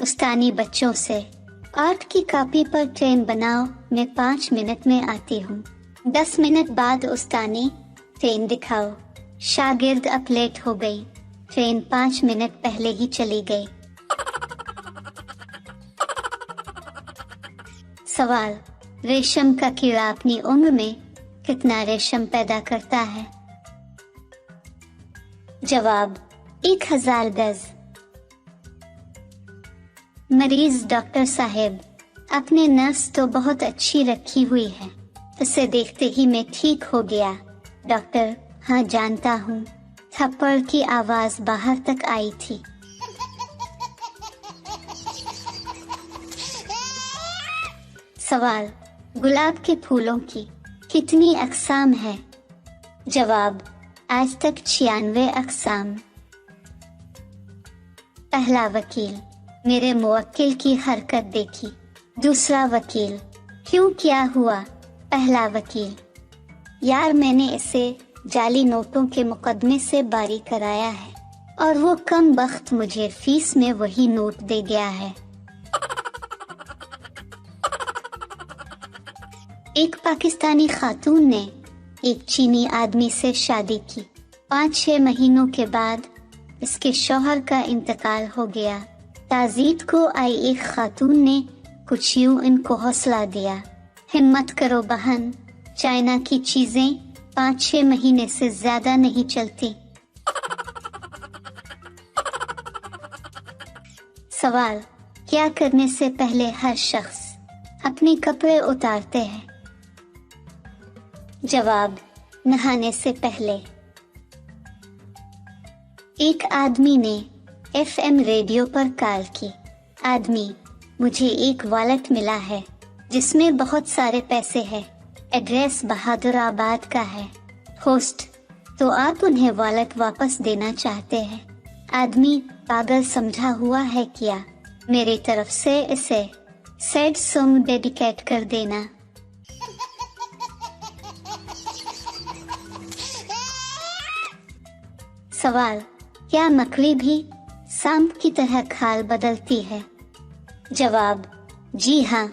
उस्तानी बच्चों से, आर्ट की कॉपी पर ट्रेन बनाओ, मैं 5 मिनट में आती हूँ। 10 मिनट बाद उस्तानी, ट्रेन दिखाओ। शागिर्द अब लेट हो गई, ट्रेन 5 मिनट पहले ही चली गई। सवाल, रेशम का कीड़ा अपनी उम्र में कितना रेशम पैदा करता है? जवाब, 1000 गज। मरीज, डॉक्टर साहब, अपने नस तो बहुत अच्छी रखी हुई है, उसे देखते ही मैं ठीक हो गया। डॉक्टर, हाँ जानता हूँ। थप्पड़ की आवाज बाहर तक आई थी। सवाल, गुलाब के फूलों की कितनी अक़साम है? जवाब, आज तक 96 अक़साम। पहला वकील, मेरे मुवक्किल की हरकत देखी। दूसरा वकील, क्यों, क्या हुआ? पहला वकील, यार मैंने इसे जाली नोटों के मुकदमे से बारी कराया है और वो कम बख्त मुझे फीस में वही नोट दे गया है। एक पाकिस्तानी खातून ने एक चीनी आदमी से शादी की। 5-6 महीनों के बाद इसके शौहर का इंतकाल हो गया। ताज़ीद को आई एक खातून ने कुछ यूं इनको हौसला दिया, हिम्मत करो बहन, चाइना की चीजें 5-6 महीने से ज्यादा नहीं चलती। सवाल, क्या करने से पहले हर शख्स अपने कपड़े उतारते हैं? जवाब, नहाने से पहले। एक आदमी ने FM रेडियो पर कॉल की। आदमी, मुझे एक वॉलेट मिला है जिसमें बहुत सारे पैसे हैं। एड्रेस बहादुराबाद का है। होस्ट, तो आप उन्हें वॉलेट वापस देना चाहते हैं? आदमी, पागल समझा हुआ है क्या? मेरी तरफ से इसे सैड सॉन्ग डेडिकेट कर देना। सवाल, क्या मकड़ी भी सांप की तरह खाल बदलती है? जवाब, जी हाँ,